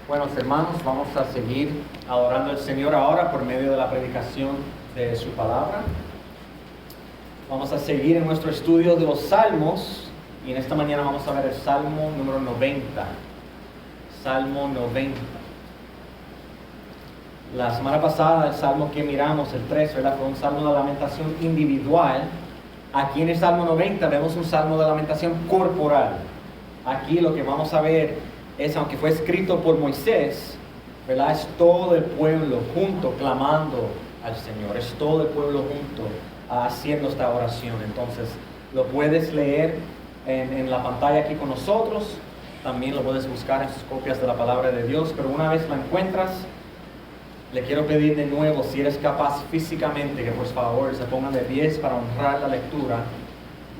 Buenos hermanos, vamos a seguir adorando al Señor ahora por medio de la predicación de su palabra. Vamos a seguir en nuestro estudio de los salmos y en esta mañana vamos a ver el salmo número 90. Salmo 90. La semana pasada el salmo que miramos, el 3, ¿verdad? Fue un salmo de lamentación individual. Aquí en el salmo 90 vemos un salmo de lamentación corporal. Aquí lo que vamos a ver es, aunque fue escrito por Moisés, ¿verdad? Es todo el pueblo junto clamando al Señor. Es todo el pueblo junto haciendo esta oración. Entonces lo puedes leer en la pantalla aquí con nosotros. También lo puedes buscar en sus copias de la palabra de Dios. Pero una vez la encuentras, le quiero pedir de nuevo, si eres capaz físicamente, que por favor se pongan de pies para honrar la lectura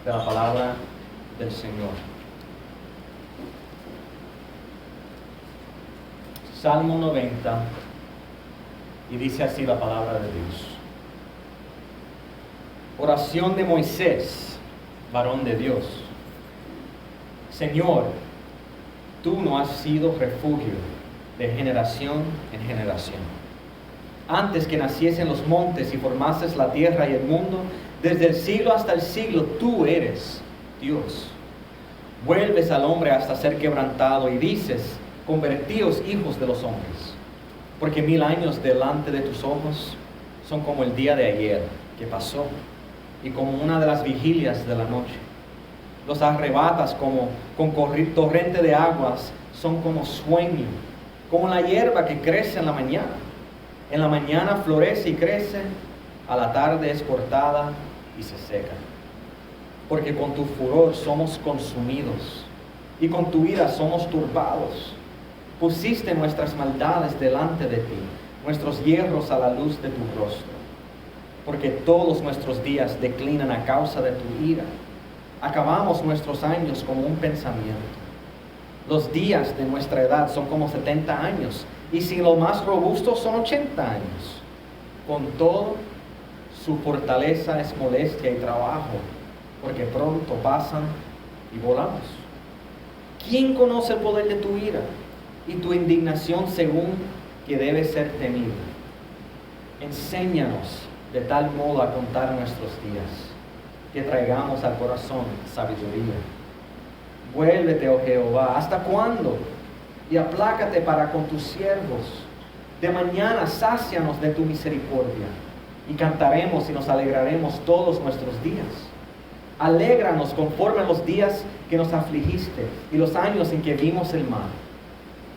de la palabra del Señor. Salmo 90, y dice así la palabra de Dios. Oración de Moisés, varón de Dios. Señor, tú no has sido refugio de generación en generación. Antes que naciesen los montes y formases la tierra y el mundo, desde el siglo hasta el siglo, tú eres Dios. Vuelves al hombre hasta ser quebrantado y dices: convertíos hijos de los hombres, porque 1000 años delante de tus ojos son como el día de ayer que pasó, y como una de las vigilias de la noche. Los arrebatas como con torrente de aguas, son como sueño, como la hierba que crece en la mañana. En la mañana florece y crece, a la tarde es cortada y se seca. Porque con tu furor somos consumidos, y con tu ira somos turbados. Pusiste nuestras maldades delante de ti, nuestros hierros a la luz de tu rostro. Porque todos nuestros días declinan a causa de tu ira. Acabamos nuestros años como un pensamiento. Los días de nuestra edad son como 70 años, y si los más robustos son 80 años. Con todo, su fortaleza es molestia y trabajo, porque pronto pasan y volamos. ¿Quién conoce el poder de tu ira y tu indignación según que debe ser temido? Enséñanos de tal modo a contar nuestros días, que traigamos al corazón sabiduría. Vuélvete, oh Jehová, ¿hasta cuándo? Y aplácate para con tus siervos. De mañana sácianos de tu misericordia, y cantaremos y nos alegraremos todos nuestros días. Alégranos conforme a los días que nos afligiste y los años en que vimos el mal.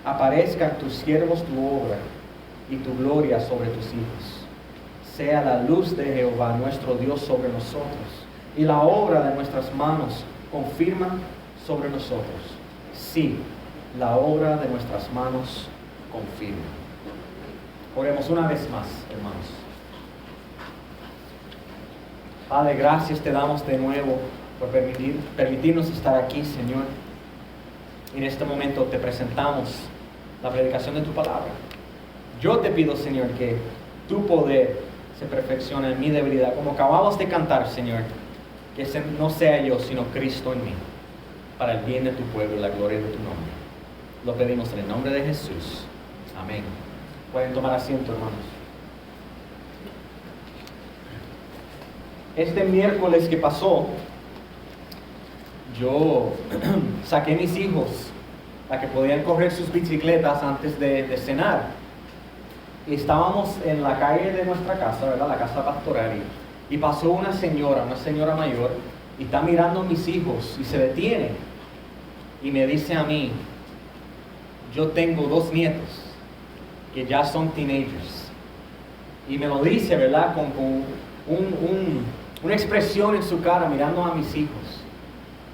Aparezca en tus siervos tu obra y tu gloria sobre tus hijos. Sea la luz de Jehová nuestro Dios sobre nosotros, y la obra de nuestras manos confirma sobre nosotros. Sí, la obra de nuestras manos confirma. Oremos una vez más, hermanos. Padre, gracias te damos de nuevo por permitirnos estar aquí, Señor. En este momento te presentamos la predicación de tu palabra. Yo te pido, Señor, que tu poder se perfeccione en mi debilidad, como acabamos de cantar, Señor, que no sea yo, sino Cristo en mí, para el bien de tu pueblo y la gloria de tu nombre. Lo pedimos en el nombre de Jesús. Amén. Pueden tomar asiento, hermanos. Este miércoles que pasó, yo saqué a mis hijos para que podían correr sus bicicletas antes de cenar. Y estábamos en la calle de nuestra casa, ¿verdad? La casa pastoral. Y pasó una señora mayor, y está mirando a mis hijos y se detiene. Y me dice a mí: yo tengo 2 nietos que ya son teenagers. Y me lo dice, ¿verdad? Con una expresión en su cara mirando a mis hijos.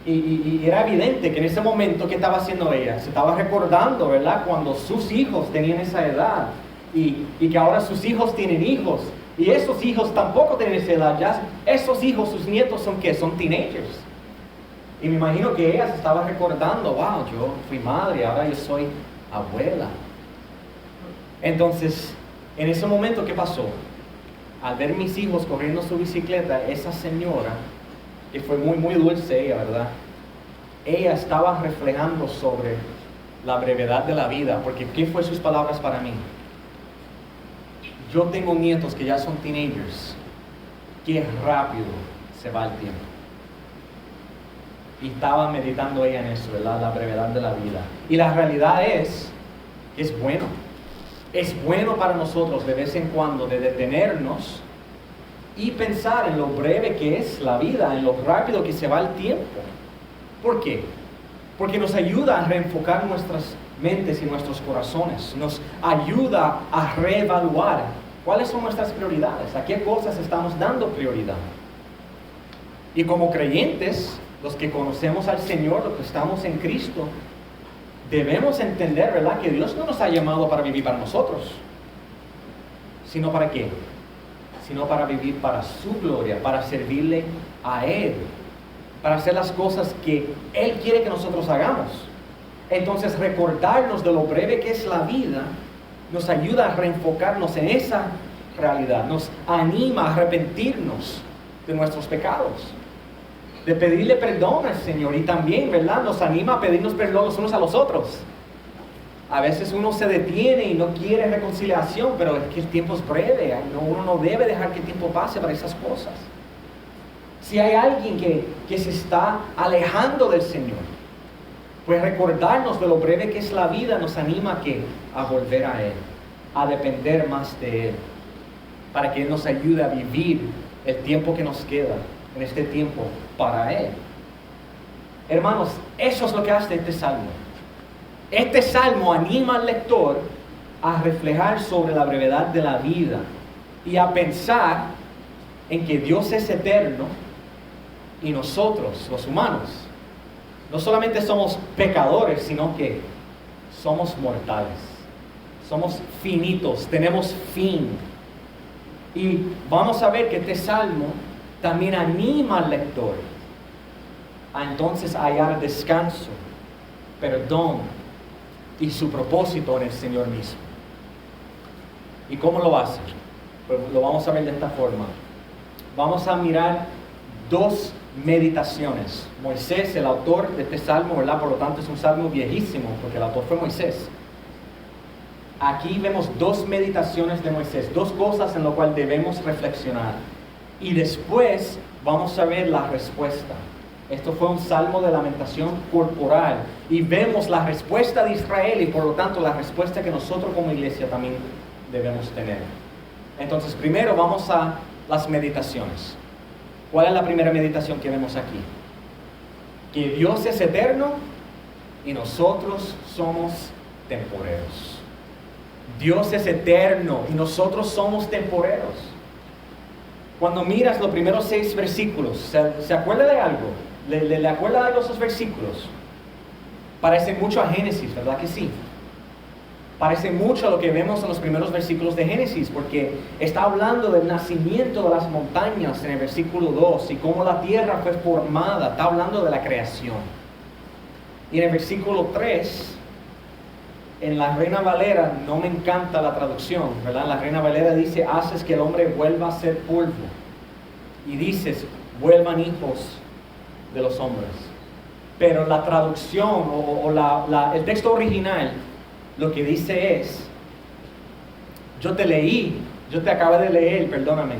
Y era evidente que en ese momento, ¿qué estaba haciendo ella? Se estaba recordando, ¿verdad? Cuando sus hijos tenían esa edad. Y que ahora sus hijos tienen hijos. Y esos hijos tampoco tienen esa edad. Ya esos hijos, sus nietos, ¿son qué? Son teenagers. Y me imagino que ella se estaba recordando: wow, yo fui madre, ahora yo soy abuela. Entonces, en ese momento, ¿qué pasó? Al ver mis hijos corriendo su bicicleta, esa señora, que fue muy, muy dulce ella, ¿verdad? Ella estaba reflejando sobre la brevedad de la vida, porque ¿qué fue sus palabras para mí? Yo tengo nietos que ya son teenagers. Qué rápido se va el tiempo. Y estaba meditando ella en eso, ¿verdad? La brevedad de la vida. Y la realidad es que es bueno. Es bueno para nosotros de vez en cuando de detenernos y pensar en lo breve que es la vida, en lo rápido que se va el tiempo. ¿Por qué? Porque nos ayuda a reenfocar nuestras mentes y nuestros corazones. Nos ayuda a reevaluar cuáles son nuestras prioridades, a qué cosas estamos dando prioridad. Y como creyentes, los que conocemos al Señor, los que estamos en Cristo, debemos entender, ¿verdad?, que Dios no nos ha llamado para vivir para nosotros, sino ¿para qué? Sino para vivir para su gloria, para servirle a Él, para hacer las cosas que Él quiere que nosotros hagamos. Entonces, recordarnos de lo breve que es la vida nos ayuda a reenfocarnos en esa realidad, nos anima a arrepentirnos de nuestros pecados, de pedirle perdón al Señor, y también, ¿verdad?, nos anima a pedirnos perdón los unos a los otros. A veces uno se detiene y no quiere reconciliación, pero es que el tiempo es breve, uno no debe dejar que el tiempo pase para esas cosas. Si hay alguien que se está alejando del Señor, pues recordarnos de lo breve que es la vida nos anima a volver a Él, a depender más de Él, para que Él nos ayude a vivir el tiempo que nos queda en este tiempo para Él. Hermanos, eso es lo que hace este salmo. Este salmo anima al lector a reflejar sobre la brevedad de la vida y a pensar en que Dios es eterno y nosotros, los humanos, no solamente somos pecadores, sino que somos mortales, somos finitos, tenemos fin. Y vamos a ver que este salmo también anima al lector a entonces hallar descanso, perdón y su propósito en el Señor mismo. ¿Y cómo lo hace? Pues lo vamos a ver de esta forma. Vamos a mirar dos meditaciones. Moisés, el autor de este salmo, ¿verdad? Por lo tanto es un salmo viejísimo, porque el autor fue Moisés. Aquí vemos dos meditaciones de Moisés, dos cosas en las cuales debemos reflexionar. Y después vamos a ver la respuesta. Esto fue un salmo de lamentación corporal. Y vemos la respuesta de Israel y por lo tanto la respuesta que nosotros como iglesia también debemos tener. Entonces primero vamos a las meditaciones. ¿Cuál es la primera meditación que vemos aquí? Que Dios es eterno y nosotros somos temporeros. Dios es eterno y nosotros somos temporeros. Cuando miras los primeros 6 versículos, ¿se acuerda de algo? ¿Le acuerda de algo esos versículos? Parece mucho a Génesis, ¿verdad que sí? Parece mucho a lo que vemos en los primeros versículos de Génesis, porque está hablando del nacimiento de las montañas en el versículo 2 y cómo la tierra fue formada. Está hablando de la creación. Y en el versículo 3, en la Reina Valera, no me encanta la traducción, ¿verdad? La Reina Valera dice, haces que el hombre vuelva a ser polvo. Y dices, vuelvan hijos de los hombres. Pero la traducción el texto original lo que dice es, yo te acabo de leer, perdóname,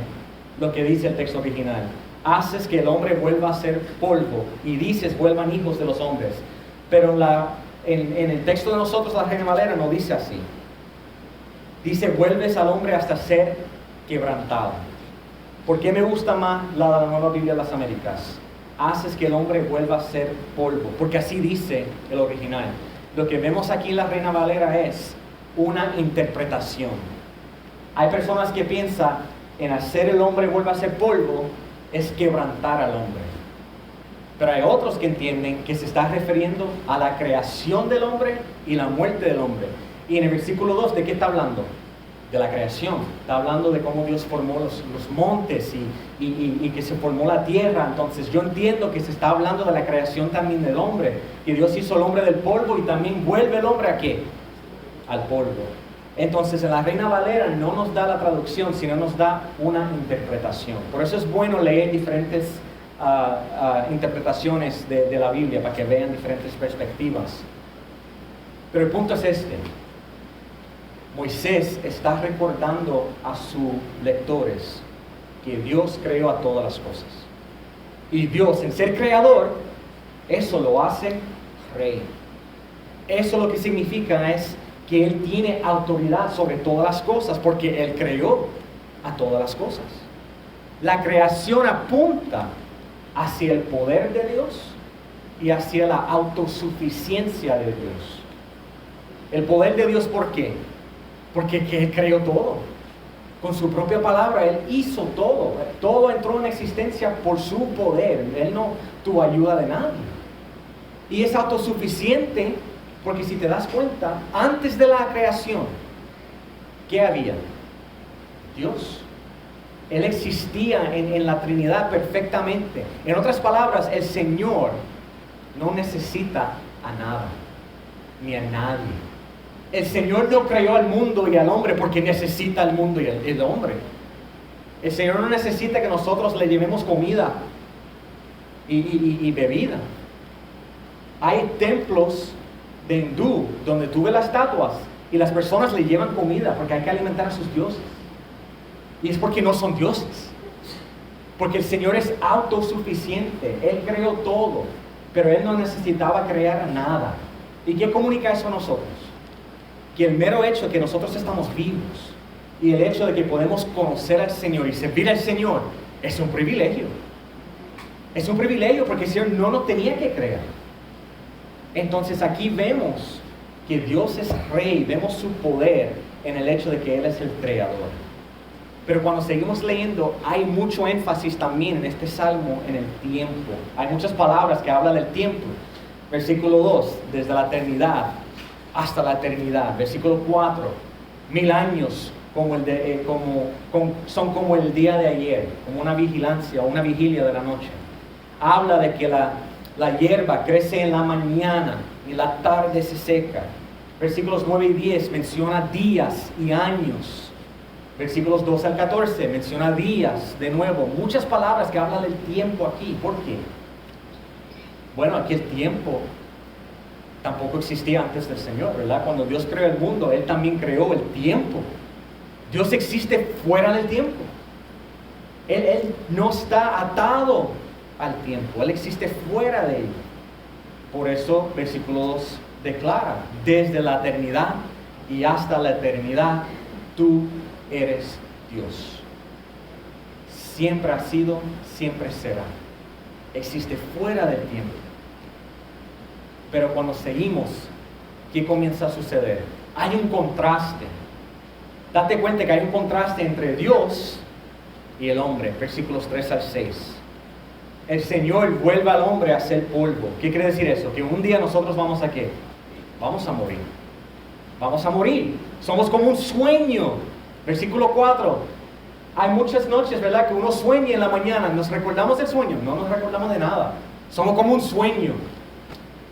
lo que dice el texto original. Haces que el hombre vuelva a ser polvo y dices, vuelvan hijos de los hombres. Pero en el texto de nosotros, la Reina Valera no dice así. Dice, vuelves al hombre hasta ser quebrantado. ¿Por qué me gusta más la Nueva Biblia de las Américas? Haces que el hombre vuelva a ser polvo, porque así dice el original. Lo que vemos aquí en la Reina Valera es una interpretación. Hay personas que piensan en hacer el hombre vuelva a ser polvo es quebrantar al hombre. Pero hay otros que entienden que se está refiriendo a la creación del hombre y la muerte del hombre. Y en el versículo 2, ¿de qué está hablando? De la creación. Está hablando de cómo Dios formó los montes y que se formó la tierra. Entonces yo entiendo que se está hablando de la creación también del hombre. Que Dios hizo al hombre del polvo y también vuelve el hombre ¿a qué? Al polvo. Entonces en la Reina Valera no nos da la traducción, sino nos da una interpretación. Por eso es bueno leer diferentes interpretaciones de la Biblia para que vean diferentes perspectivas. Pero el punto es este. Moisés está recordando a sus lectores que Dios creó a todas las cosas. Y Dios, en ser creador, eso lo hace rey. Eso lo que significa es que Él tiene autoridad sobre todas las cosas, porque Él creó a todas las cosas. La creación apunta hacia el poder de Dios y hacia la autosuficiencia de Dios. El poder de Dios, ¿por qué? Porque Él creó todo. Con su propia palabra, Él hizo todo. Todo entró en existencia por su poder. Él no tuvo ayuda de nadie. Y es autosuficiente porque si te das cuenta, antes de la creación, ¿qué había? Dios. Él existía en la Trinidad perfectamente. En otras palabras, el Señor no necesita a nada, ni a nadie. El Señor no creó al mundo y al hombre porque necesita al mundo y el hombre. El Señor no necesita que nosotros le llevemos comida y bebida. Hay templos de hindú donde tú ves las estatuas y las personas le llevan comida porque hay que alimentar a sus dioses. Y es porque no son dioses. Porque el Señor es autosuficiente. Él creó todo, pero Él no necesitaba crear nada. ¿Y qué comunica eso a nosotros? Que el mero hecho de que nosotros estamos vivos y el hecho de que podemos conocer al Señor y servir al Señor es un privilegio. Es un privilegio porque el Señor no nos tenía que crear. Entonces aquí vemos que Dios es rey, vemos su poder en el hecho de que Él es el creador. Pero cuando seguimos leyendo, hay mucho énfasis también en este salmo en el tiempo. Hay muchas palabras que hablan del tiempo. Versículo 2, desde la eternidad hasta la eternidad. Versículo 4, 1000 años son como el día de ayer, como una vigilancia o una vigilia de la noche. Habla de que la hierba crece en la mañana y la tarde se seca. Versículos 9 y 10 menciona días y años. Versículos 2 al 14 menciona días de nuevo. Muchas palabras que hablan del tiempo aquí. ¿Por qué? Bueno, aquí el tiempo tampoco existía antes del Señor, ¿verdad? Cuando Dios creó el mundo, Él también creó el tiempo. Dios existe fuera del tiempo. Él no está atado al tiempo. Él existe fuera de él. Por eso, versículo 2 declara, desde la eternidad y hasta la eternidad, tú eres Dios. Siempre ha sido, siempre será. Existe fuera del tiempo. Pero cuando seguimos, ¿qué comienza a suceder? Hay un contraste. Date cuenta que hay un contraste entre Dios y el hombre. Versículos 3 al 6. El Señor vuelve al hombre a ser polvo. ¿Qué quiere decir eso? Que un día nosotros vamos a ¿qué? Vamos a morir. Vamos a morir. Somos como un sueño. Versículo 4. Hay muchas noches, ¿verdad? Que uno sueña en la mañana. ¿Nos recordamos del sueño? No nos recordamos de nada. Somos como un sueño.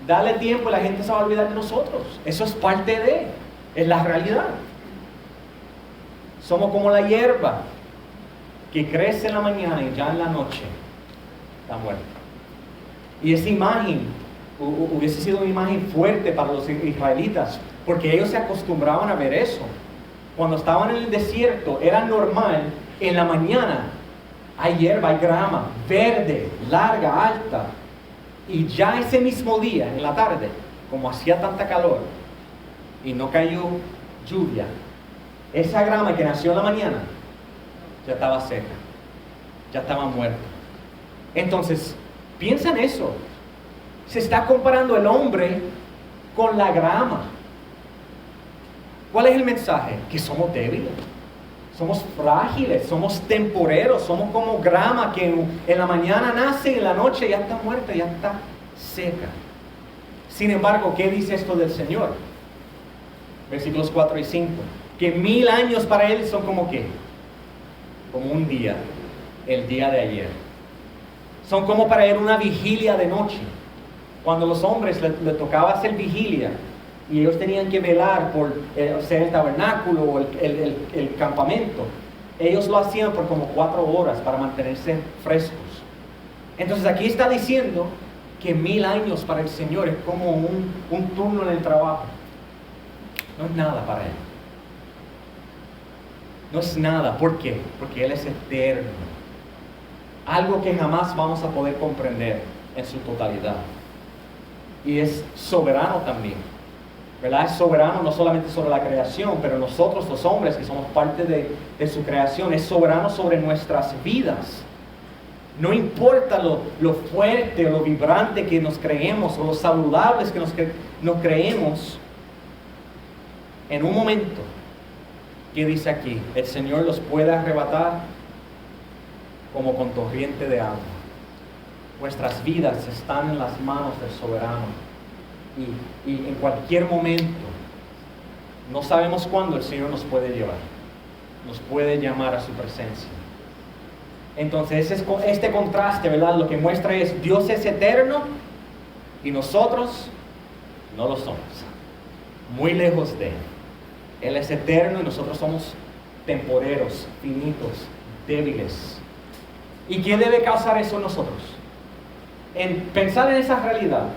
Dale tiempo y la gente se va a olvidar de nosotros. Eso es parte de, es la realidad. Somos como la hierba que crece en la mañana y ya en la noche está muerta. Y esa imagen hubiese sido una imagen fuerte para los israelitas, porque ellos se acostumbraban a ver eso. Cuando estaban en el desierto, era normal, en la mañana hay hierba, hay grama, verde, larga, alta. Y ya ese mismo día, en la tarde, como hacía tanta calor y no cayó lluvia, esa grama que nació en la mañana ya estaba seca, ya estaba muerta. Entonces, piensa en eso. Se está comparando el hombre con la grama. ¿Cuál es el mensaje? Que somos débiles, somos frágiles, somos temporeros, somos como grama que en la mañana nace y en la noche ya está muerta, ya está seca. Sin embargo, ¿qué dice esto del Señor? Versículos 4 y 5. Que 1000 años para Él son como ¿qué? Como un día, el día de ayer. Son como para Él una vigilia de noche. Cuando los hombres le tocaba hacer vigilia y ellos tenían que velar por ser el tabernáculo o el campamento, ellos lo hacían por como 4 horas para mantenerse frescos. Entonces aquí está diciendo que 1000 años para el Señor es como un turno en el trabajo. No es nada para Él. No es nada. ¿Por qué? Porque Él es eterno. Algo que jamás vamos a poder comprender en su totalidad. Y es soberano también, ¿verdad? Es soberano no solamente sobre la creación, pero nosotros los hombres que somos parte de su creación, es soberano sobre nuestras vidas. No importa lo fuerte o lo vibrante que nos creemos o lo saludables que nos creemos, en un momento, que dice aquí, el Señor los puede arrebatar como con torrente de agua. Nuestras vidas están en las manos del soberano y en cualquier momento, no sabemos cuándo el Señor nos puede llevar, nos puede llamar a su presencia. Entonces este contraste, ¿verdad? Lo que muestra es Dios es eterno y nosotros no lo somos, muy lejos de Él. Él es eterno y nosotros somos temporeros, finitos, débiles. ¿Y qué debe causar eso en nosotros? En pensar en esa realidad,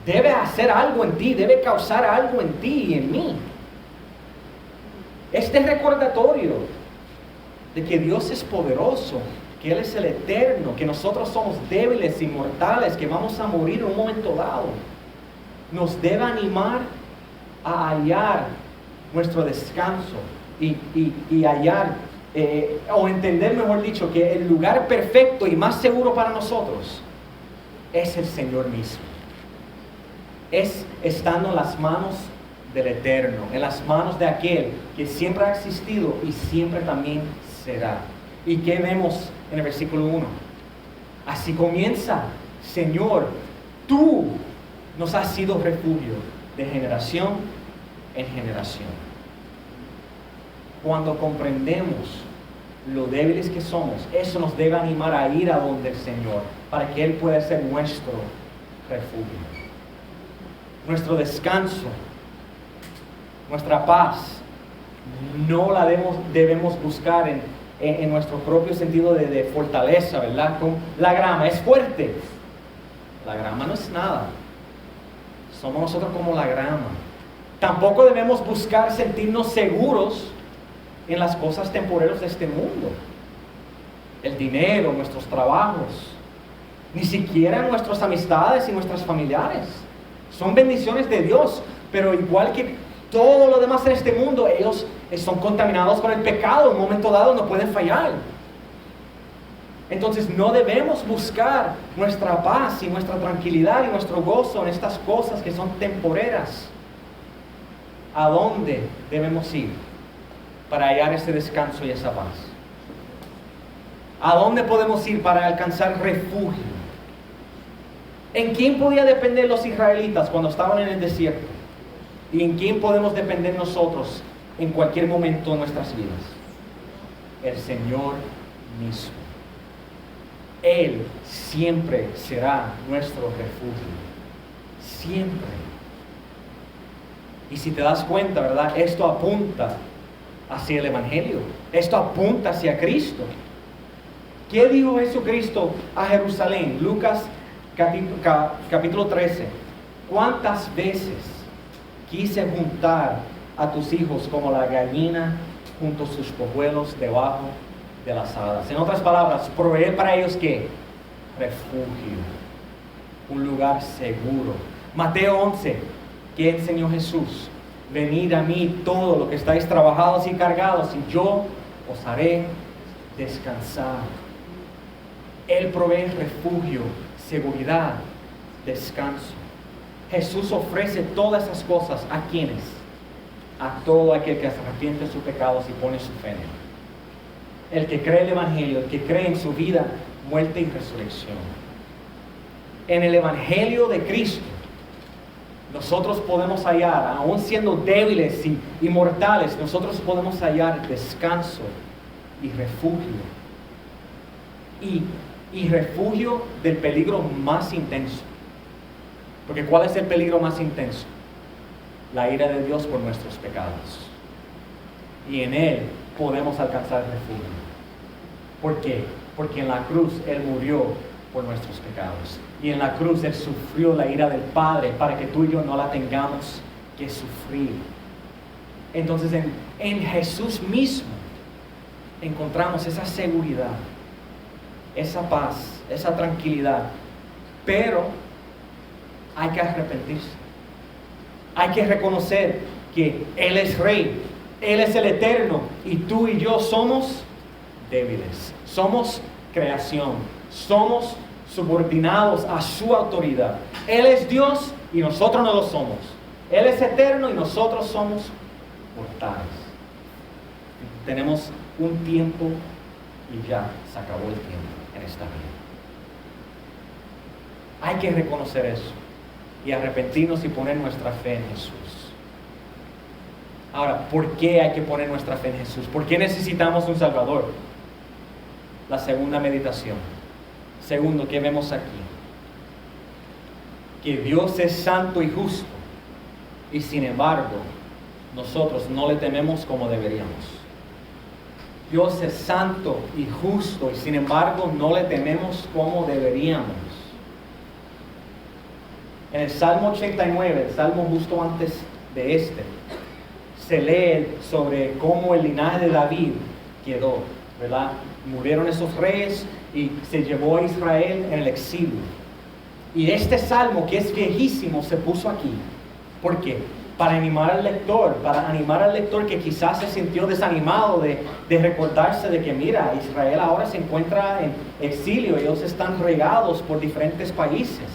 debe hacer algo en ti, debe causar algo en ti y en mí. Este recordatorio de que Dios es poderoso, que Él es el eterno, que nosotros somos débiles, inmortales, que vamos a morir en un momento dado, nos debe animar a hallar nuestro descanso y hallar, o entender, mejor dicho, que el lugar perfecto y más seguro para nosotros es el Señor mismo. Es estando en las manos del Eterno, en las manos de aquel que siempre ha existido y siempre también será. ¿Y qué vemos en el versículo 1? Así comienza: Señor, tú nos has sido refugio de generación en generación. Cuando comprendemos lo débiles que somos, eso nos debe animar a ir a donde el Señor, para que Él pueda ser nuestro refugio, nuestro descanso, nuestra paz. No la debemos buscar en nuestro propio sentido de fortaleza, ¿verdad? Como la grama es fuerte. La grama no es nada. Somos nosotros como la grama. Tampoco debemos buscar sentirnos seguros en las cosas temporeras de este mundo. El dinero, nuestros trabajos, ni siquiera nuestras amistades y nuestras familiares. Son bendiciones de Dios, pero igual que todo lo demás en este mundo, ellos son contaminados con el pecado. En un momento dado no pueden fallar. Entonces no debemos buscar nuestra paz y nuestra tranquilidad y nuestro gozo en estas cosas que son temporeras. ¿A dónde debemos ir para hallar ese descanso y esa paz? ¿A dónde podemos ir para alcanzar refugio? ¿En quién podía depender los israelitas cuando estaban en el desierto? ¿Y en quién podemos depender nosotros en cualquier momento de nuestras vidas? El Señor mismo. Él siempre será nuestro refugio. Siempre. Y si te das cuenta, ¿verdad? Esto apunta hacia el Evangelio. Esto apunta hacia Cristo. ¿Qué dijo Jesucristo a Jerusalén? Lucas capítulo 13. ¿Cuántas veces quise juntar a tus hijos como la gallina junto a sus polluelos debajo de las alas? En otras palabras, proveer para ellos ¿qué? Refugio, un lugar seguro. Mateo 11, ¿qué enseñó Jesús? Venid a mí todos los que estáis trabajados y cargados, y yo os haré descansar. Él provee refugio, seguridad, descanso. Jesús ofrece todas esas cosas ¿a quiénes? A todo aquel que se arrepiente de sus pecados y pone su fe en Él. El que cree el Evangelio, el que cree en su vida, muerte y resurrección. En el Evangelio de Cristo, nosotros podemos hallar, aún siendo débiles y mortales, nosotros podemos hallar descanso y refugio. Y refugio del peligro más intenso. Porque ¿cuál es el peligro más intenso? La ira de Dios por nuestros pecados. Y en Él podemos alcanzar refugio. ¿Por qué? Porque en la cruz Él murió por nuestros pecados. Y en la cruz Él sufrió la ira del Padre para que tú y yo no la tengamos que sufrir. Entonces en Jesús mismo encontramos esa seguridad, esa paz, esa tranquilidad. Pero hay que arrepentirse. Hay que reconocer que Él es Rey, Él es el Eterno, y tú y yo somos débiles. Somos creación, somos subordinados a su autoridad. Él es Dios y nosotros no lo somos. Él es eterno y nosotros somos mortales. Tenemos un tiempo y ya se acabó el tiempo en esta vida. Hay que reconocer eso y arrepentirnos y poner nuestra fe en Jesús. Ahora, ¿por qué hay que poner nuestra fe en Jesús? ¿Por qué necesitamos un Salvador? La segunda meditación. Segundo, ¿qué vemos aquí? Que Dios es santo y justo, y sin embargo, nosotros no le tememos como deberíamos. Dios es santo y justo, y sin embargo, no le tememos como deberíamos. En el Salmo 89, el Salmo justo antes de este, se lee sobre cómo el linaje de David quedó, ¿verdad? Murieron esos reyes y se llevó a Israel en el exilio. Y este salmo, que es viejísimo, se puso aquí. ¿Por qué? Para animar al lector que quizás se sintió desanimado de recordarse de que mira, Israel ahora se encuentra en exilio, ellos están regados por diferentes países.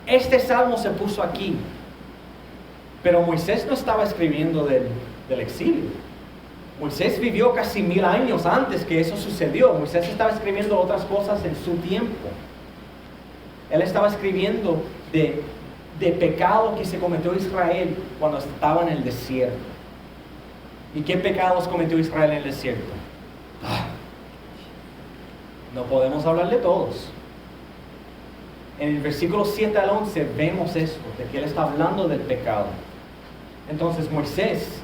Este salmo se puso aquí, pero Moisés no estaba escribiendo del exilio. Moisés vivió casi 1000 años antes que eso sucedió. Moisés estaba escribiendo otras cosas en su tiempo. Él estaba escribiendo de pecado que se cometió Israel cuando estaba en el desierto. ¿Y qué pecados cometió Israel en el desierto? No podemos hablar de todos. En el versículo 7 al 11 vemos esto, de que él está hablando del pecado. Entonces Moisés,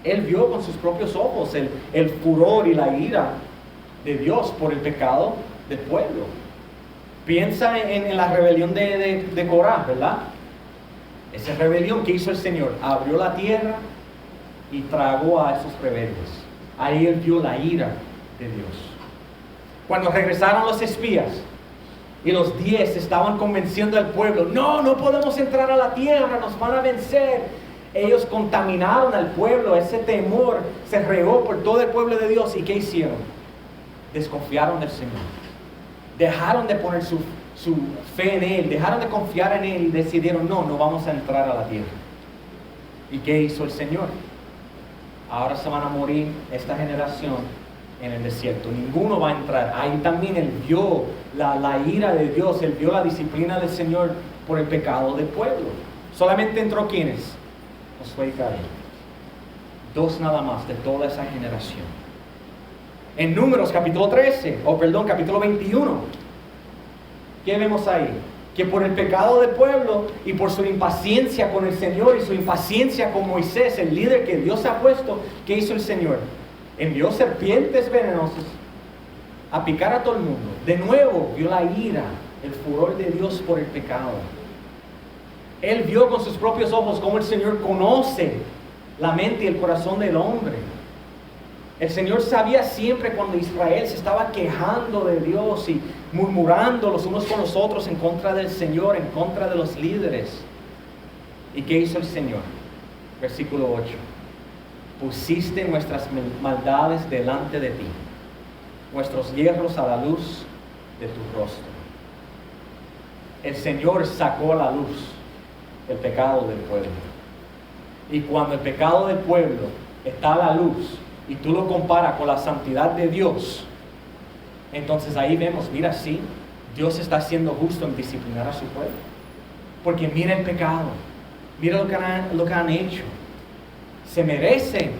él vio con sus propios ojos el furor y la ira de Dios por el pecado del pueblo. Piensa en la rebelión de Corá, ¿verdad? Esa rebelión que hizo el Señor, abrió la tierra y tragó a esos rebeldes. Ahí él vio la ira de Dios. Cuando regresaron los espías y los 10 estaban convenciendo al pueblo, no podemos entrar a la tierra, nos van a vencer. Ellos contaminaron al pueblo, ese temor se regó por todo el pueblo de Dios. ¿Y qué hicieron? Desconfiaron del Señor. Dejaron de poner su fe en Él, dejaron de confiar en Él y decidieron, no vamos a entrar a la tierra. ¿Y qué hizo el Señor? Ahora se van a morir esta generación en el desierto. Ninguno va a entrar. Ahí también Él vio la ira de Dios, Él vio la disciplina del Señor por el pecado del pueblo. Solamente entró ¿quiénes? Josué y Caleb. 2 nada más de toda esa generación. En Números capítulo 21, ¿qué vemos ahí? Que por el pecado del pueblo y por su impaciencia con el Señor y su impaciencia con Moisés, el líder que Dios ha puesto, ¿qué hizo el Señor? Envió serpientes venenosas a picar a todo el mundo. De nuevo vio la ira, el furor de Dios por el pecado. Él vio con sus propios ojos cómo el Señor conoce la mente y el corazón del hombre. El Señor sabía siempre cuando Israel se estaba quejando de Dios y murmurando los unos con los otros en contra del Señor, en contra de los líderes. ¿Y qué hizo el Señor? Versículo 8. Pusiste nuestras maldades delante de ti, nuestros hierros a la luz de tu rostro. El Señor sacó a la luz el pecado del pueblo. Y cuando el pecado del pueblo está a la luz y tú lo comparas con la santidad de Dios, entonces ahí vemos, mira, sí, Dios está siendo justo en disciplinar a su pueblo. Porque mira el pecado, mira lo que han hecho. Se merece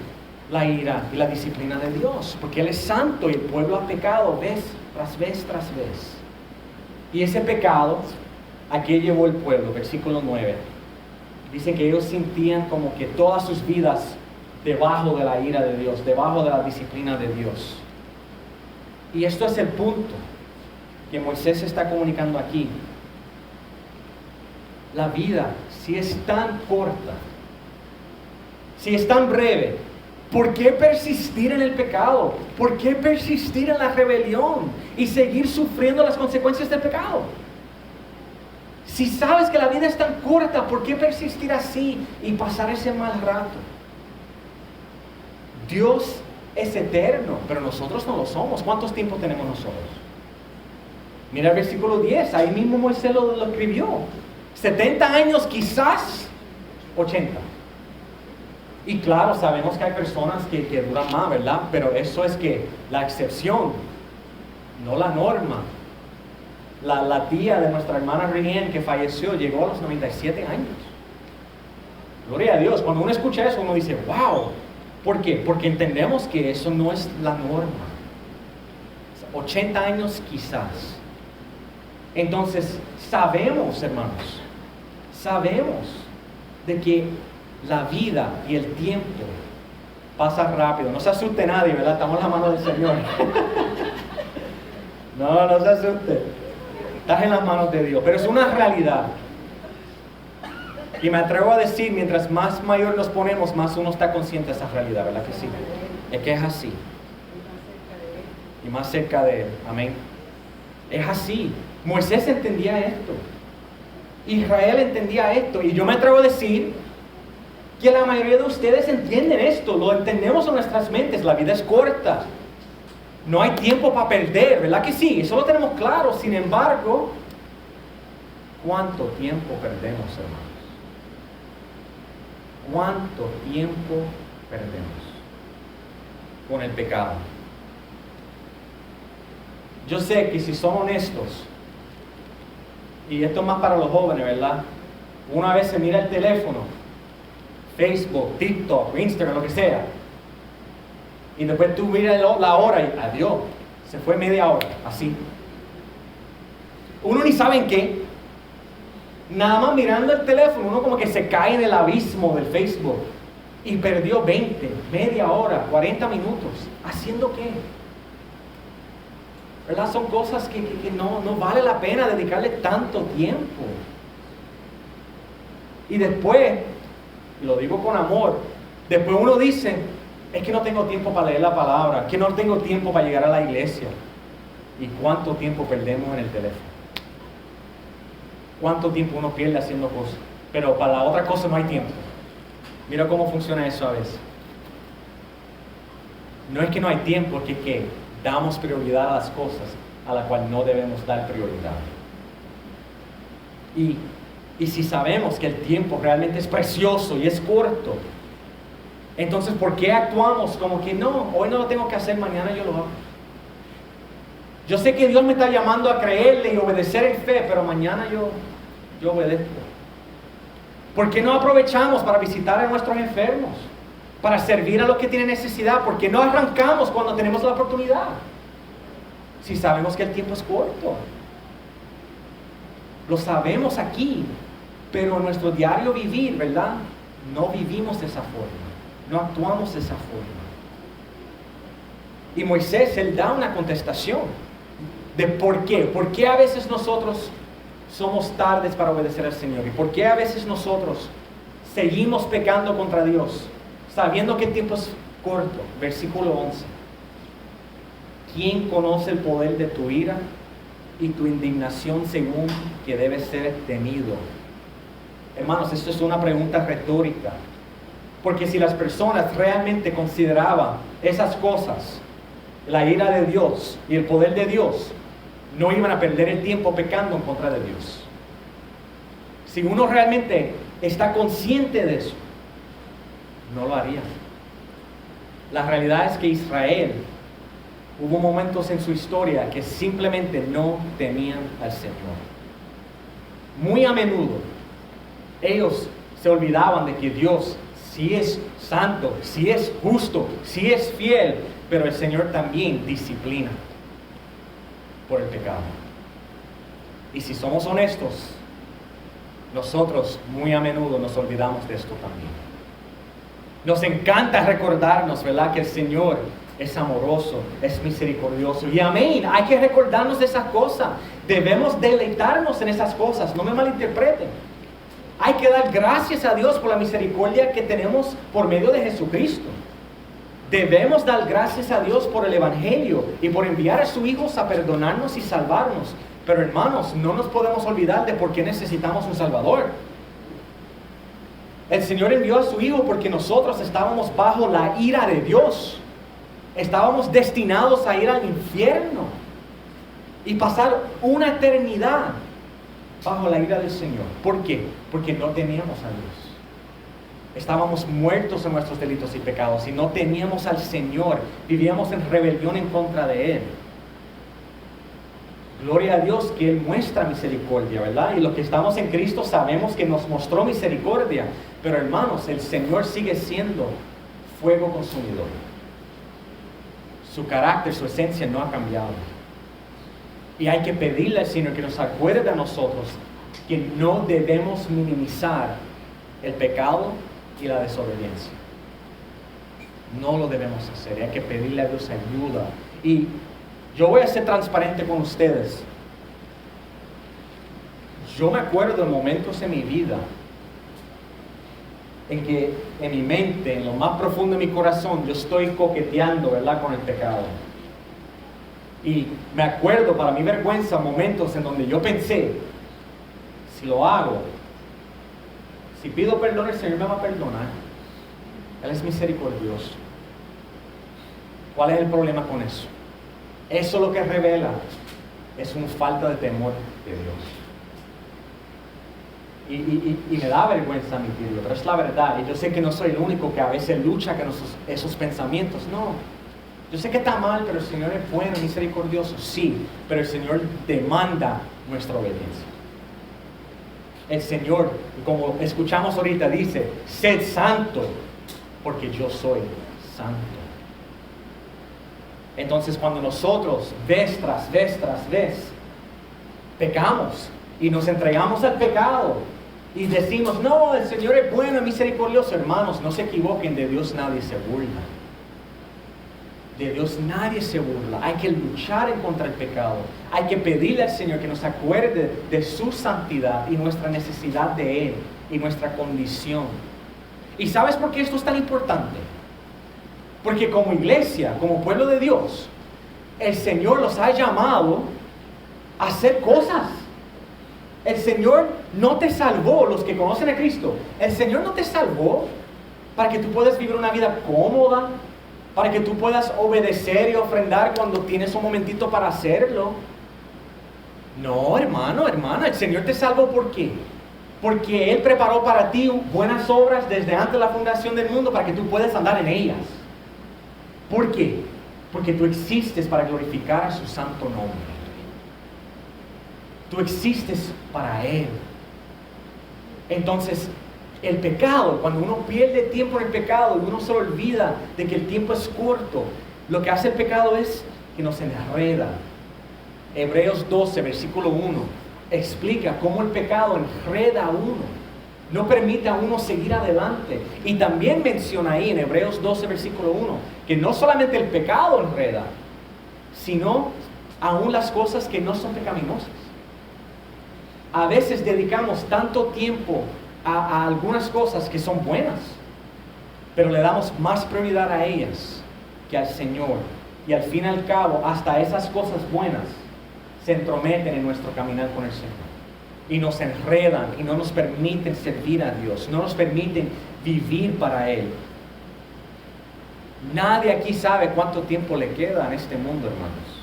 la ira y la disciplina de Dios, porque Él es santo y el pueblo ha pecado vez tras vez tras vez. Y ese pecado, ¿a qué llevó el pueblo? Versículo 9. Dice que ellos sentían como que todas sus vidas debajo de la ira de Dios, debajo de la disciplina de Dios. Y esto es el punto que Moisés está comunicando aquí. La vida, si es tan corta, si es tan breve, ¿por qué persistir en el pecado? ¿Por qué persistir en la rebelión y seguir sufriendo las consecuencias del pecado? Si sabes que la vida es tan corta, ¿por qué persistir así y pasar ese mal rato? Dios es eterno, pero nosotros no lo somos. ¿Cuántos tiempos tenemos nosotros? Mira el versículo 10, ahí mismo Moisés lo escribió. 70 años quizás, 80. Y claro, sabemos que hay personas que duran más, ¿verdad? Pero eso es que la excepción, no la norma. La tía de nuestra hermana Rien que falleció llegó a los 97 años. Gloria a Dios. Cuando uno escucha eso, uno dice, wow. ¿Por qué? Porque entendemos que eso no es la norma. 80 años quizás. Entonces, sabemos, hermanos, sabemos de que la vida y el tiempo pasa rápido. No se asuste nadie, ¿verdad? Estamos en la mano del Señor. No se asuste. Estás en las manos de Dios, pero es una realidad. Y me atrevo a decir, mientras más mayor nos ponemos, más uno está consciente de esa realidad, ¿verdad que sí? Es que es así. Y más cerca de Él, amén. Es así. Moisés entendía esto. Israel entendía esto. Y yo me atrevo a decir que la mayoría de ustedes entienden esto. Lo entendemos en nuestras mentes. La vida es corta. No hay tiempo para perder, ¿verdad que sí? Eso lo tenemos claro. Sin embargo, ¿cuánto tiempo perdemos, hermanos? ¿Cuánto tiempo perdemos con el pecado? Yo sé que si son honestos, y esto es más para los jóvenes, ¿verdad? Una vez se mira el teléfono, Facebook, TikTok, Instagram, lo que sea, y después tú miras la hora y adiós, se fue media hora, así. Uno ni sabe en qué. Nada más mirando el teléfono, uno como que se cae en el abismo del Facebook y perdió 20, media hora, 40 minutos. ¿Haciendo qué? ¿Verdad? Son cosas que no vale la pena dedicarle tanto tiempo. Y después, lo digo con amor, después uno dice, es que no tengo tiempo para leer la palabra, que no tengo tiempo para llegar a la iglesia. ¿Y cuánto tiempo perdemos en el teléfono? ¿Cuánto tiempo uno pierde haciendo cosas? Pero para la otra cosa no hay tiempo. Mira cómo funciona eso a veces. No es que no hay tiempo, es que damos prioridad a las cosas a las cuales no debemos dar prioridad. Y si sabemos que el tiempo realmente es precioso y es corto, entonces ¿por qué actuamos como que no, hoy no lo tengo que hacer, mañana yo lo hago? Yo sé que Dios me está llamando a creerle y obedecer en fe, pero mañana yo obedezco. ¿Por qué no aprovechamos para visitar a nuestros enfermos? Para servir a los que tienen necesidad. ¿Por qué no arrancamos cuando tenemos la oportunidad? Si sabemos que el tiempo es corto. Lo sabemos aquí, pero en nuestro diario vivir, ¿verdad? No vivimos de esa forma. No actuamos de esa forma. Y Moisés, él da una contestación de por qué. ¿Por qué a veces nosotros somos tardes para obedecer al Señor? ¿Y por qué a veces nosotros seguimos pecando contra Dios, sabiendo que el tiempo es corto? Versículo 11. ¿Quién conoce el poder de tu ira y tu indignación según que debe ser temido? Hermanos, esto es una pregunta retórica. Porque si las personas realmente consideraban esas cosas, la ira de Dios y el poder de Dios, no iban a perder el tiempo pecando en contra de Dios. Si uno realmente está consciente de eso, no lo haría. La realidad es que Israel, hubo momentos en su historia que simplemente no temían al Señor. Muy a menudo, ellos se olvidaban de que Dios sí es santo, sí es justo, sí es fiel, pero el Señor también disciplina por el pecado. Y si somos honestos, nosotros muy a menudo nos olvidamos de esto también. Nos encanta recordarnos, ¿verdad?, que el Señor es amoroso, es misericordioso. Y amén, hay que recordarnos de esas cosas. Debemos deleitarnos en esas cosas, no me malinterpreten. Hay que dar gracias a Dios por la misericordia que tenemos por medio de Jesucristo. Debemos dar gracias a Dios por el Evangelio y por enviar a sus hijos a perdonarnos y salvarnos. Pero hermanos, no nos podemos olvidar de por qué necesitamos un Salvador. El Señor envió a su Hijo porque nosotros estábamos bajo la ira de Dios. Estábamos destinados a ir al infierno y pasar una eternidad bajo la ira del Señor. ¿Por qué? Porque no teníamos a Dios. Estábamos muertos en nuestros delitos y pecados y no teníamos al Señor. Vivíamos en rebelión en contra de Él. Gloria a Dios que Él muestra misericordia, ¿verdad? Y los que estamos en Cristo sabemos que nos mostró misericordia. Pero hermanos, el Señor sigue siendo fuego consumidor. Su carácter, su esencia no ha cambiado. Y hay que pedirle al Señor que nos acuerde a nosotros que no debemos minimizar el pecado y la desobediencia. No lo debemos hacer. Hay que pedirle a Dios ayuda. Y yo voy a ser transparente con ustedes. Yo me acuerdo de momentos en mi vida en que en mi mente, en lo más profundo de mi corazón, yo estoy coqueteando, ¿verdad?, con el pecado. Y me acuerdo, para mi vergüenza, momentos en donde yo pensé, si lo hago, si pido perdón, el Señor me va a perdonar. Él es misericordioso. ¿Cuál es el problema con eso? Eso lo que revela es una falta de temor de Dios. Y me da vergüenza admitirlo, pero es la verdad. Y yo sé que no soy el único que a veces lucha con esos pensamientos. No, yo sé que está mal, pero el Señor es bueno, misericordioso. Sí, pero el Señor demanda nuestra obediencia. El Señor, como escuchamos ahorita, dice, sed santo, porque yo soy santo. Entonces cuando nosotros, vez tras vez, pecamos y nos entregamos al pecado y decimos, no, el Señor es bueno, es misericordioso, hermanos, no se equivoquen, de Dios nadie se burla. De Dios nadie se burla. Hay que luchar en contra del pecado. Hay que pedirle al Señor que nos acuerde de su santidad y nuestra necesidad de Él y nuestra condición. ¿Y sabes por qué esto es tan importante? Porque como iglesia, como pueblo de Dios, el Señor los ha llamado a hacer cosas. El Señor no te salvó, los que conocen a Cristo, el Señor no te salvó para que tú puedas vivir una vida cómoda, para que tú puedas obedecer y ofrendar cuando tienes un momentito para hacerlo. No, hermano, hermana, el Señor te salvó ¿por qué? Porque Él preparó para ti buenas obras desde antes de la fundación del mundo para que tú puedas andar en ellas. ¿Por qué? Porque tú existes para glorificar a su santo nombre. Tú existes para Él. Entonces, el pecado, cuando uno pierde tiempo en el pecado y uno se olvida de que el tiempo es corto, lo que hace el pecado es que nos enreda. Hebreos 12, versículo 1, explica cómo el pecado enreda a uno. No permite a uno seguir adelante. Y también menciona ahí en Hebreos 12, versículo 1, que no solamente el pecado enreda, sino aún las cosas que no son pecaminosas. A veces dedicamos tanto tiempo a algunas cosas que son buenas, pero le damos más prioridad a ellas que al Señor. Y al fin y al cabo, hasta esas cosas buenas se entrometen en nuestro caminar con el Señor. Y nos enredan y no nos permiten servir a Dios, no nos permiten vivir para Él. Nadie aquí sabe cuánto tiempo le queda en este mundo, hermanos.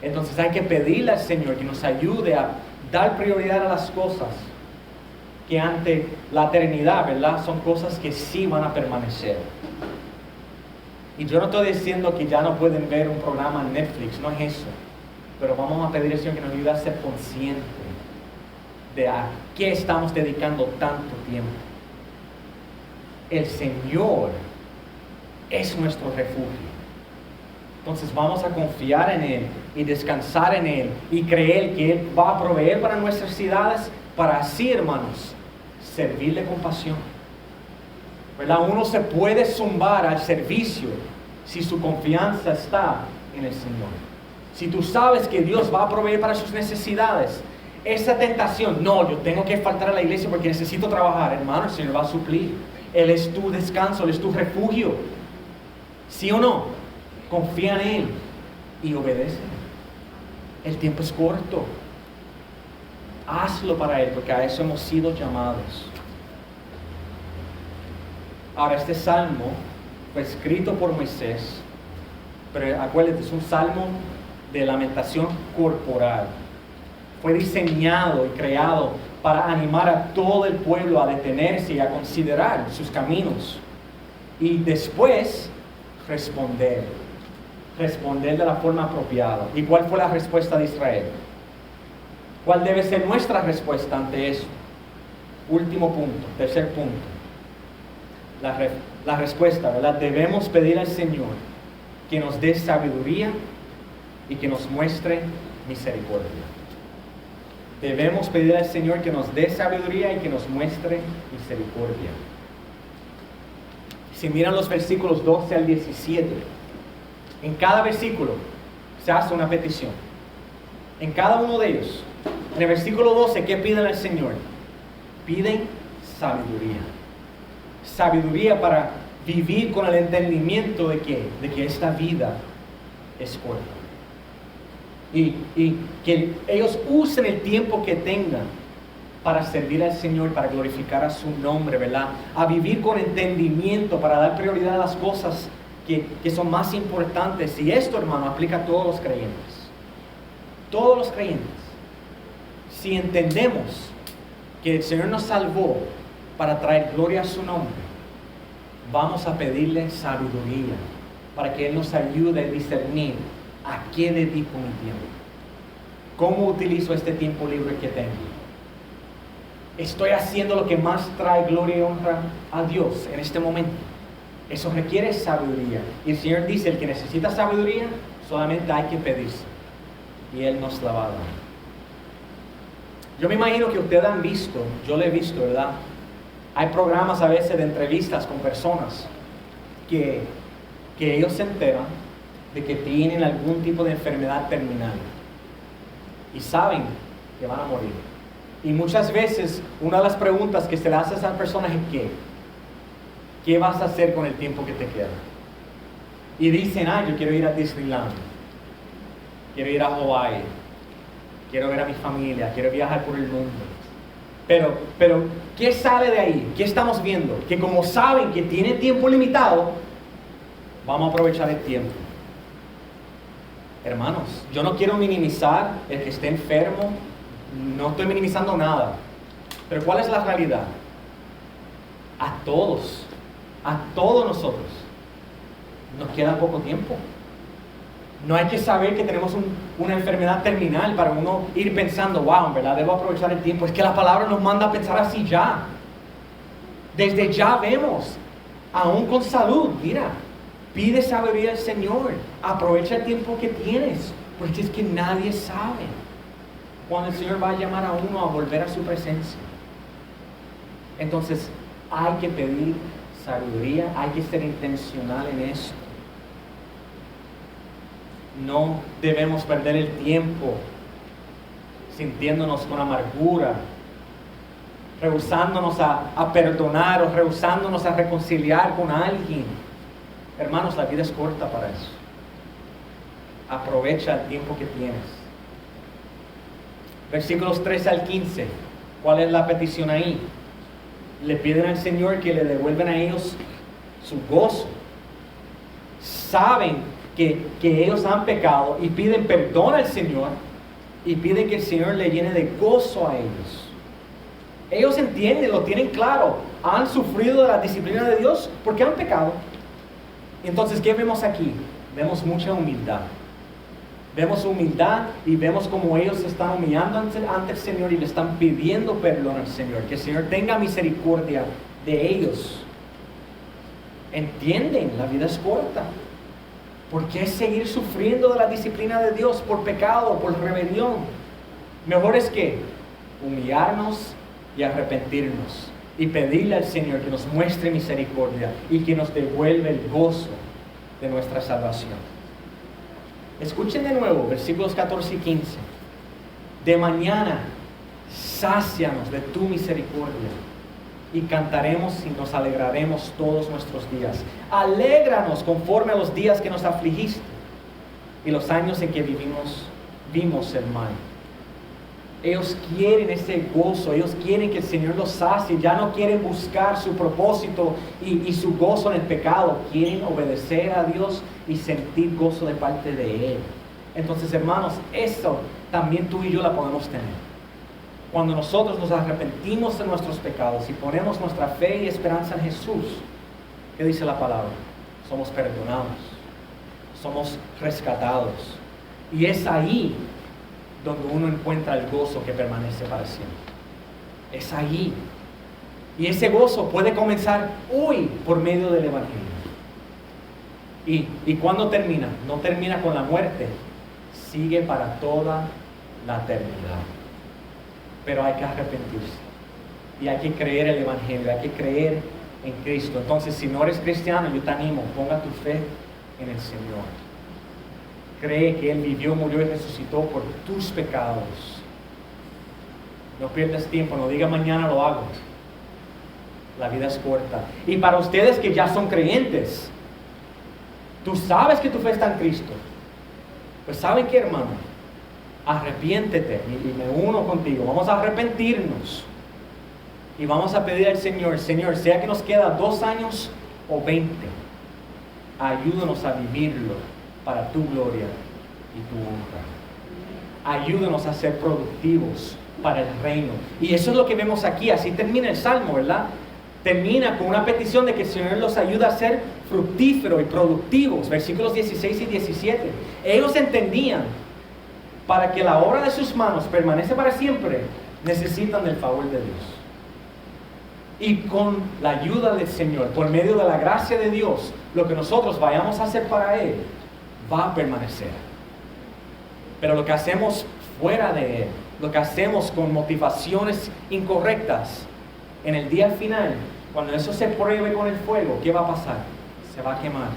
Entonces hay que pedirle al Señor que nos ayude a dar prioridad a las cosas que ante la eternidad, ¿verdad?, son cosas que sí van a permanecer. Y yo no estoy diciendo que ya no pueden ver un programa en Netflix, no es eso. Pero vamos a pedir al Señor que nos ayude a ser conscientes de a qué estamos dedicando tanto tiempo. El Señor es nuestro refugio. Entonces vamos a confiar en Él y descansar en Él y creer que Él va a proveer para nuestras necesidades, para así, hermanos, servirle con pasión. ¿Verdad? Uno se puede zumbar al servicio si su confianza está en el Señor. Si tú sabes que Dios va a proveer para sus necesidades, esa tentación, no, yo tengo que faltar a la iglesia porque necesito trabajar, hermano, el Señor va a suplir. Él es tu descanso, Él es tu refugio. ¿Sí o no? Confía en Él y obedece. El tiempo es corto. Hazlo para Él, porque a eso hemos sido llamados. Ahora, este salmo fue escrito por Moisés, pero acuérdate, es un salmo de lamentación corporal. Fue diseñado y creado para animar a todo el pueblo a detenerse y a considerar sus caminos. Y después, responder de la forma apropiada. ¿Y cuál fue la respuesta de Israel? ¿Cuál debe ser nuestra respuesta ante eso? Último punto, tercer punto. La respuesta, ¿verdad? Debemos pedir al Señor que nos dé sabiduría y que nos muestre misericordia. Debemos pedir al Señor que nos dé sabiduría y que nos muestre misericordia. Si miran los versículos 12 al 17, en cada versículo se hace una petición. En cada uno de ellos. En el versículo 12, ¿qué piden al Señor? Piden sabiduría. Sabiduría para vivir con el entendimiento de que esta vida es corta. Y que ellos usen el tiempo que tengan para servir al Señor, para glorificar a su nombre, ¿verdad? A vivir con entendimiento, para dar prioridad a las cosas que son más importantes. Y esto, hermano, aplica a todos los creyentes. Todos los creyentes. Si entendemos que el Señor nos salvó para traer gloria a su nombre, vamos a pedirle sabiduría para que Él nos ayude a discernir a qué dedico mi tiempo. ¿Cómo utilizo este tiempo libre que tengo? ¿Estoy haciendo lo que más trae gloria y honra a Dios en este momento? Eso requiere sabiduría. Y el Señor dice, el que necesita sabiduría, solamente hay que pedirse. Y Él nos la va a dar. Yo me imagino que ustedes han visto, yo lo he visto, ¿verdad? Hay programas a veces de entrevistas con personas que ellos se enteran de que tienen algún tipo de enfermedad terminal. Y saben que van a morir. Y muchas veces una de las preguntas que se le hace a esas personas es ¿qué vas a hacer con el tiempo que te queda? Y dicen, yo quiero ir a Disneyland, quiero ir a Hawaii, quiero ver a mi familia, quiero viajar por el mundo. Pero, ¿qué sale de ahí? ¿Qué estamos viendo? Que como saben que tienen tiempo limitado, vamos a aprovechar el tiempo. Hermanos, yo no quiero minimizar el que esté enfermo, no estoy minimizando nada. Pero ¿cuál es la realidad? A todos nosotros, nos queda poco tiempo. No hay que saber que tenemos una enfermedad terminal para uno ir pensando, wow, en verdad debo aprovechar el tiempo. Es que la palabra nos manda a pensar así ya. Desde ya vemos, aún con salud, mira, pide sabiduría al Señor. Aprovecha el tiempo que tienes, porque es que nadie sabe cuando el Señor va a llamar a uno a volver a su presencia. Entonces, hay que pedir sabiduría, hay que ser intencional en esto. No debemos perder el tiempo sintiéndonos con amargura, rehusándonos a perdonar o rehusándonos a reconciliar con alguien. Hermanos, la vida es corta para eso. Aprovecha el tiempo que tienes. Versículos 13 al 15. ¿Cuál es la petición ahí? Le piden al Señor que le devuelvan a ellos su gozo. Saben que ellos han pecado y piden perdón al Señor y piden que el Señor le llene de gozo a ellos. Ellos entienden, lo tienen claro, han sufrido de la disciplina de Dios porque han pecado. Entonces, ¿qué vemos aquí? Vemos mucha humildad. Vemos humildad y vemos como ellos se están humillando ante el Señor y le están pidiendo perdón al Señor. Que el Señor tenga misericordia de ellos. Entienden, la vida es corta. ¿Por qué seguir sufriendo de la disciplina de Dios por pecado, por rebelión? Mejor es que humillarnos y arrepentirnos y pedirle al Señor que nos muestre misericordia y que nos devuelva el gozo de nuestra salvación. Escuchen de nuevo versículos 14 y 15. De mañana sácianos de tu misericordia y cantaremos y nos alegraremos todos nuestros días. Alégranos conforme a los días que nos afligiste y los años en que vimos el mal. Ellos quieren ese gozo, ellos quieren que el Señor los sacie, ya no quieren buscar su propósito y su gozo en el pecado, quieren obedecer a Dios y sentir gozo de parte de Él. Entonces, hermanos, eso también tú y yo la podemos tener. Cuando nosotros nos arrepentimos de nuestros pecados y ponemos nuestra fe y esperanza en Jesús, ¿qué dice la palabra? Somos perdonados, somos rescatados. Y es ahí donde uno encuentra el gozo que permanece para siempre. Es ahí. Y ese gozo puede comenzar hoy por medio del Evangelio. ¿Y cuándo termina? No termina con la muerte, sigue para toda la eternidad. Pero hay que arrepentirse y hay que creer el Evangelio, hay que creer en Cristo. Entonces, si no eres cristiano, yo te animo, ponga tu fe en el Señor. Cree que Él vivió, murió y resucitó por tus pecados. No pierdas tiempo, no diga mañana lo hago. La vida es corta. Y para ustedes que ya son creyentes, tú sabes que tu fe está en Cristo. Pues ¿saben qué, hermano? Arrepiéntete y me uno contigo. Vamos a arrepentirnos y vamos a pedir al Señor, Señor, sea que nos queda 2 años o 20, ayúdanos a vivirlo para tu gloria y tu honra. Ayúdanos a ser productivos para el reino. Y eso es lo que vemos aquí. Así termina el Salmo, ¿verdad? Termina con una petición de que el Señor los ayude a ser fructíferos y productivos. Versículos 16 y 17. Ellos entendían, para que la obra de sus manos permanece para siempre, necesitan del favor de Dios. Y con la ayuda del Señor, por medio de la gracia de Dios, lo que nosotros vayamos a hacer para Él, va a permanecer. Pero lo que hacemos fuera de Él, lo que hacemos con motivaciones incorrectas, en el día final, cuando eso se pruebe con el fuego, ¿qué va a pasar? Se va a quemar.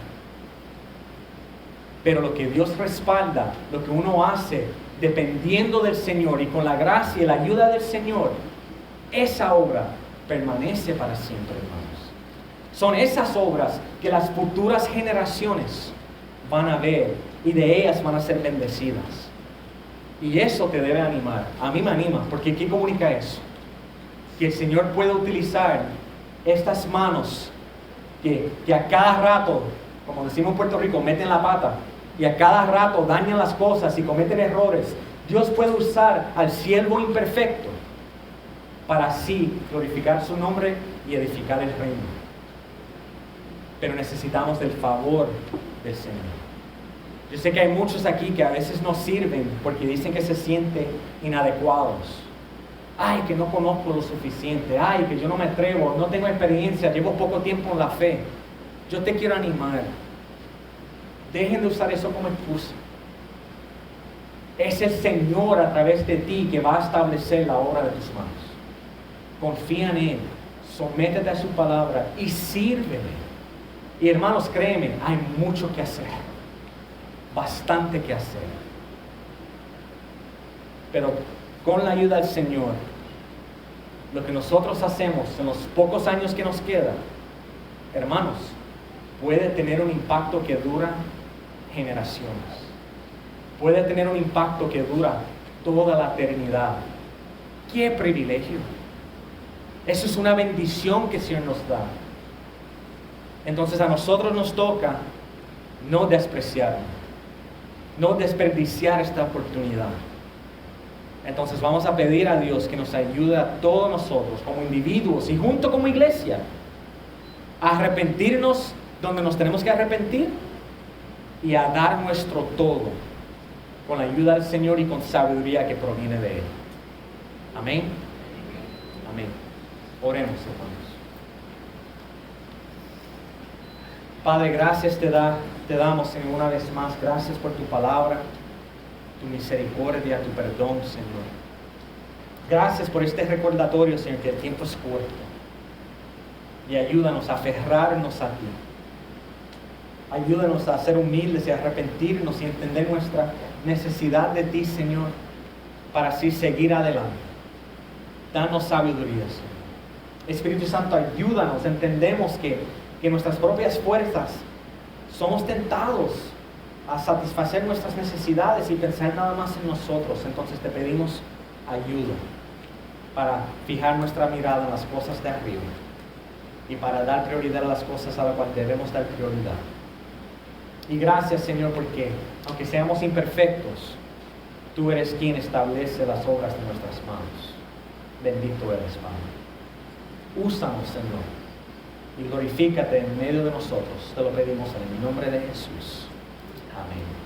Pero lo que Dios respalda, lo que uno hace dependiendo del Señor y con la gracia y la ayuda del Señor, esa obra permanece para siempre, hermanos. Son esas obras que las futuras generaciones van a ver y de ellas van a ser bendecidas. Y eso te debe animar. A mí me anima, porque ¿qué comunica eso? Que el Señor puede utilizar estas manos que a cada rato, como decimos en Puerto Rico, meten la pata y a cada rato dañan las cosas y cometen errores. Dios puede usar al siervo imperfecto para así glorificar su nombre y edificar el reino. Pero necesitamos del favor del Señor. Yo sé que hay muchos aquí que a veces no sirven porque dicen que se sienten inadecuados. Ay, que no conozco lo suficiente. Ay, que yo no me atrevo, no tengo experiencia, llevo poco tiempo en la fe. Yo te quiero animar. Dejen de usar eso como excusa. Es el Señor a través de ti que va a establecer la obra de tus manos. Confía en Él, sométete a su palabra y sírvele. Y hermanos, créeme, hay mucho que hacer, bastante que hacer. Pero con la ayuda del Señor, lo que nosotros hacemos en los pocos años que nos quedan, hermanos, puede tener un impacto que dura generaciones. Puede tener un impacto que dura toda la eternidad. ¡Qué privilegio! Eso es una bendición que el Señor nos da. Entonces a nosotros nos toca no despreciarlo, no desperdiciar esta oportunidad. Entonces vamos a pedir a Dios que nos ayude a todos nosotros como individuos y junto como iglesia a arrepentirnos donde nos tenemos que arrepentir y a dar nuestro todo con la ayuda del Señor y con sabiduría que proviene de Él. Amén. Amén. Oremos, hermanos. Padre, gracias te damos, Señor, una vez más. Gracias por tu palabra, tu misericordia, tu perdón, Señor. Gracias por este recordatorio, Señor, que el tiempo es corto. Y ayúdanos a aferrarnos a ti. Ayúdanos a ser humildes y a arrepentirnos y entender nuestra necesidad de ti, Señor, para así seguir adelante. Danos sabiduría, Señor. Espíritu Santo, ayúdanos. Entendemos que nuestras propias fuerzas somos tentados a satisfacer nuestras necesidades y pensar nada más en nosotros. Entonces te pedimos ayuda para fijar nuestra mirada en las cosas de arriba y para dar prioridad a las cosas a las cuales debemos dar prioridad. Y gracias, Señor, porque aunque seamos imperfectos, tú eres quien establece las obras de nuestras manos. Bendito eres, Padre. Úsanos, Señor, y glorifícate en medio de nosotros. Te lo pedimos en el nombre de Jesús. Amén.